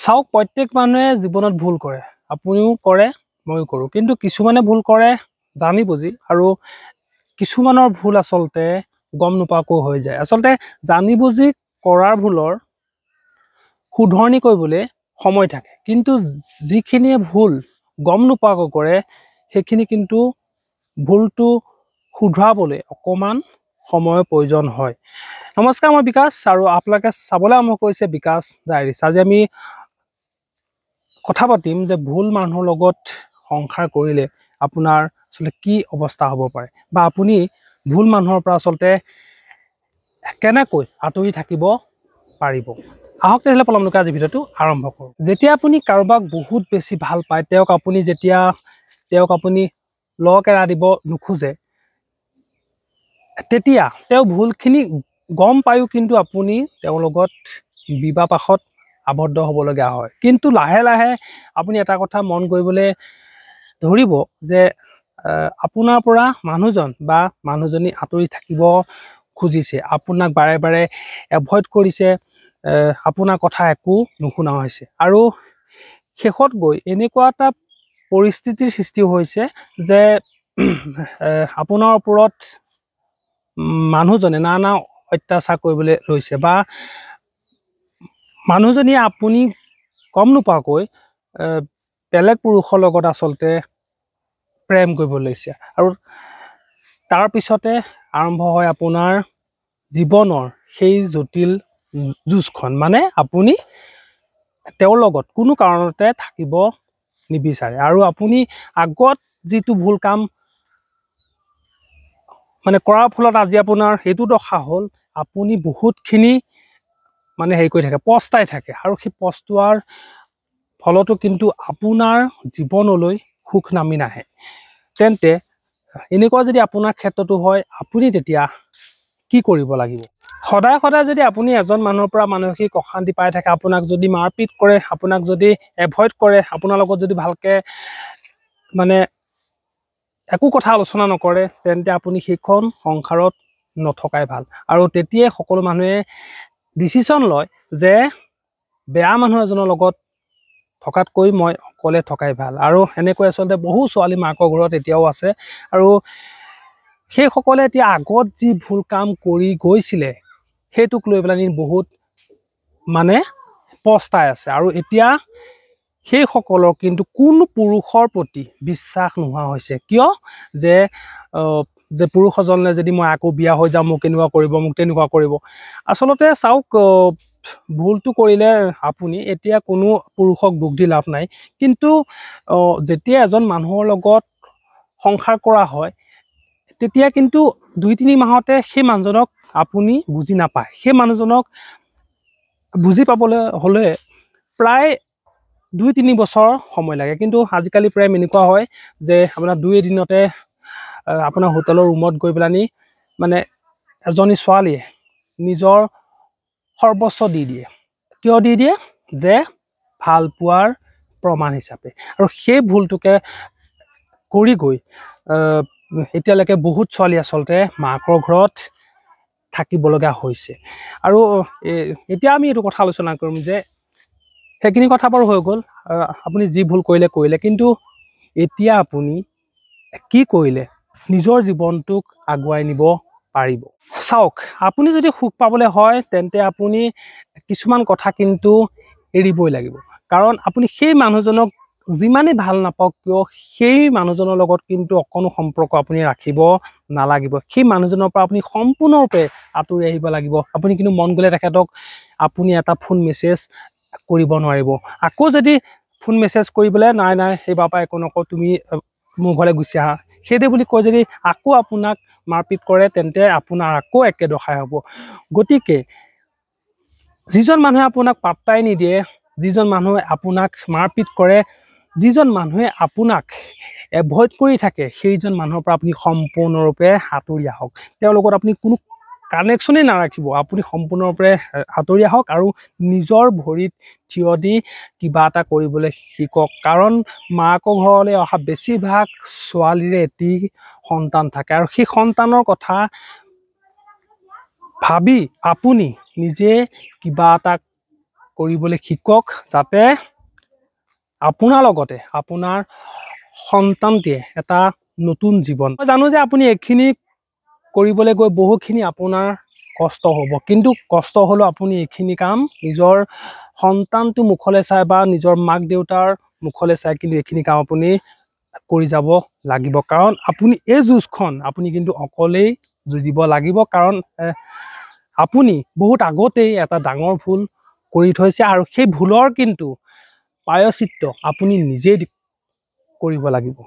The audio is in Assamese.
চাওক প্ৰত্যেক মানুহে জীৱনত ভুল কৰে, আপুনিও কৰে ময়ো কৰোঁ, কিন্তু কিছুমানে ভুল কৰে জানি বুজি আৰু কিছুমানৰ ভুল আচলতে গম নোপোৱাকৈ হৈ যায়। আচলতে জানি বুজি কৰাৰ ভুলৰ শুধৰণি কৰিবলৈ সময় থাকে, কিন্তু যিখিনিয়ে ভুল গম নোপোৱাকৈ কৰে সেইখিনি কিন্তু ভুলটো শুধৰাবলৈ অকণমান সময়ৰ প্ৰয়োজন হয়। নমস্কাৰ, মই বিকাশ আৰু আপোনালোকে চাবলৈ আৰম্ভ কৰিছে বিকাশ ডায়েৰিজ। আজি আমি কথা পাতিম যে ভুল মানুহৰ লগত সংসাৰ কৰিলে আপোনাৰ আচলতে কি অৱস্থা হ'ব পাৰে, বা আপুনি ভুল মানুহৰ পৰা আচলতে কেনেকৈ আঁতৰি থাকিব পাৰিব। আহক তেতিয়াহ'লে পলমকৈ আজি ভিডিঅ'টো আৰম্ভ কৰোঁ। যেতিয়া আপুনি কাৰোবাক বহুত বেছি ভাল পায়, তেওঁক আপুনি লগ এৰা দিব নোখোজে, তেতিয়া তেওঁ ভুলখিনি গম পায়ো কিন্তু আপুনি তেওঁৰ লগত বিবাহ পাশত আবদ্ধ হ'বলগীয়া হয়। কিন্তু লাহে লাহে আপুনি এটা কথা মন কৰিবলৈ ধৰিব যে আপোনাৰ পৰা মানুহজন বা মানুহজনী আঁতৰি থাকিব খুজিছে, আপোনাক বাৰে বাৰে এভইড কৰিছে, আপোনাৰ কথা একো নুশুনা হৈছে, আৰু শেষত গৈ এনেকুৱা এটা পৰিস্থিতিৰ সৃষ্টি হৈছে যে আপোনাৰ ওপৰত মানুহজনে নানা অত্যাচাৰ কৰিবলৈ লৈছে, বা মানুহজনীয়ে আপুনি গম নোপোৱাকৈ বেলেগ পুৰুষৰ লগত আচলতে প্ৰেম কৰিব লৈছে, আৰু তাৰপিছতে আৰম্ভ হয় আপোনাৰ জীৱনৰ সেই জটিল যুঁজখন। মানে আপুনি তেওঁৰ লগত কোনো কাৰণতে থাকিব নিবিচাৰে, আৰু আপুনি আগত যিটো ভুল কাম মানে কৰাৰ ফলত আজি আপোনাৰ সেইটো দশা হ'ল, আপুনি বহুতখিনি মানে হেৰি কৰি থাকে, পস্তাই থাকে, আৰু সেই পস্তোৱাৰ ফলতো কিন্তু আপোনাৰ জীৱনলৈ সুখ নামি নাহে। তেন্তে এনেকুৱা যদি আপোনাৰ ক্ষেত্ৰতো হয়, আপুনি তেতিয়া কি কৰিব লাগিব? সদায় সদায় যদি আপুনি এজন মানুহৰ পৰা মানসিক অশান্তি পাই থাকে, আপোনাক যদি মাৰপিট কৰে, আপোনাক যদি এভইড কৰে, আপোনাৰ লগত যদি ভালকৈ মানে একো কথা আলোচনা নকৰে, তেন্তে আপুনি সেইখন সংসাৰত নথকাই ভাল। আৰু তেতিয়াই সকলো মানুহে ডিচিশ্যন লয় যে বেয়া মানুহ এজনৰ লগত থকাতকৈ মই অকলে থকাই ভাল। আৰু এনেকৈ আচলতে বহু ছোৱালী মাকৰ ঘৰত এতিয়াও আছে, আৰু সেইসকলে এতিয়া আগত যি ভুল কাম কৰি গৈছিলে সেইটোক লৈ পেলাই বহুত মানে পস্তাই আছে, আৰু এতিয়া সেইসকলৰ কিন্তু কোনো পুৰুষৰ প্ৰতি বিশ্বাস নোহোৱা হৈছে। কিয়? যে পুৰুষ এজনে যদি মই আকৌ বিয়া হৈ যাওঁ, মোক এনেকুৱা কৰিব, মোক তেনেকুৱা কৰিব। আচলতে চাওক, ভুলটো কৰিলে আপুনি এতিয়া কোনো পুৰুষক দুখ দি লাভ নাই, কিন্তু যেতিয়া এজন মানুহৰ লগত সংসাৰ কৰা হয়, তেতিয়া কিন্তু 2-3 মাহতে সেই মানুহজনক আপুনি বুজি নাপায়। সেই মানুহজনক বুজি পাবলৈ হ'লে প্ৰায় 2-3 বছৰ সময় লাগে, কিন্তু আজিকালি প্ৰায় এনেকুৱা হয় যে আপোনাৰ 2 এদিনতে আপোনাৰ হোটেলৰ ৰুমত গৈ পেলানি মানে এজনী ছোৱালীয়ে নিজৰ সৰ্বস্ব দি দিয়ে। কিয় দি দিয়ে? যে ভাল পোৱাৰ প্ৰমাণ হিচাপে। আৰু সেই ভুলটোকে কৰি গৈ এতিয়ালৈকে বহুত ছোৱালী আচলতে মাকৰ ঘৰত থাকিবলগীয়া হৈছে। আৰু এতিয়া আমি এইটো কথা আলোচনা কৰিম যে সেইখিনি কথা বাৰু হৈ গ'ল, আপুনি যি ভুল কৰিলে, কিন্তু এতিয়া আপুনি কি কৰিলে নিজৰ জীৱনটোক আগুৱাই নিব পাৰিব। চাওক, আপুনি যদি সুখ পাবলৈ হয়, তেন্তে আপুনি কিছুমান কথা কিন্তু এৰিবই লাগিব, কাৰণ আপুনি সেই মানুহজনক যিমানেই ভাল নাপাওক কিয়, সেই মানুহজনৰ লগত কিন্তু অকণো সম্পৰ্ক আপুনি ৰাখিব নালাগিব। সেই মানুহজনৰ পৰা আপুনি সম্পূৰ্ণৰূপে আঁতৰি আহিব লাগিব। আপুনি কিন্তু মন গ'লে তেখেতক আপুনি এটা ফোন মেছেজ কৰিব নোৱাৰিব। আকৌ যদি ফোন মেছেজ কৰিবলৈ নাই সেইবাৰ পৰা একো নকওঁ, তুমি মোৰ ঘৰলৈ গুচি আহা, সেইদে বুলি কৈ যদি আকৌ আপোনাক মাৰপিট কৰে, তেন্তে আপোনাৰ আকৌ একে দশাই হ'ব। গতিকে যিজন মানুহে আপোনাক পাত্তাই নিদিয়ে, যিজন মানুহে আপোনাক মাৰপিট কৰে, যিজন মানুহে আপোনাক এভইড কৰি থাকে, সেইজন মানুহৰ পৰা আপুনি সম্পূৰ্ণৰূপে আঁতৰি আহক। তেওঁৰ লগত আপুনি কোনো কানেকশ্যনেই নাৰাখিব, আপুনি সম্পূৰ্ণৰূপে আঁতৰি আহক আৰু নিজৰ ভৰিত থিয় দি কিবা এটা কৰিবলৈ শিকক। কাৰণ মাকৰ ঘৰলৈ অহা বেছিভাগ ছোৱালীৰে এটি সন্তান থাকে, আৰু সেই সন্তানৰ কথা ভাবি আপুনি নিজে কিবা এটা কৰিবলৈ শিকক, যাতে আপোনাৰ লগতে আপোনাৰ সন্তানটিয়ে এটা নতুন জীৱন। মই জানো যে আপুনি এইখিনি কৰিবলৈ গৈ বহুখিনি আপোনাৰ কষ্ট হ'ব, কিন্তু কষ্ট হ'লেও আপুনি এইখিনি কাম নিজৰ সন্তানটো মুখলৈ চাই বা নিজৰ মাক দেউতাৰ মুখলৈ চাই কিন্তু এইখিনি কাম আপুনি কৰি যাব লাগিব। কাৰণ আপুনি এই যুঁজখন আপুনি কিন্তু অকলেই যুঁজিব লাগিব, কাৰণ আপুনি বহুত আগতেই এটা ডাঙৰ ভুল কৰি থৈছে আৰু সেই ভুলৰ কিন্তু প্ৰায়শ্চিত্ত আপুনি নিজেই কৰিব লাগিব।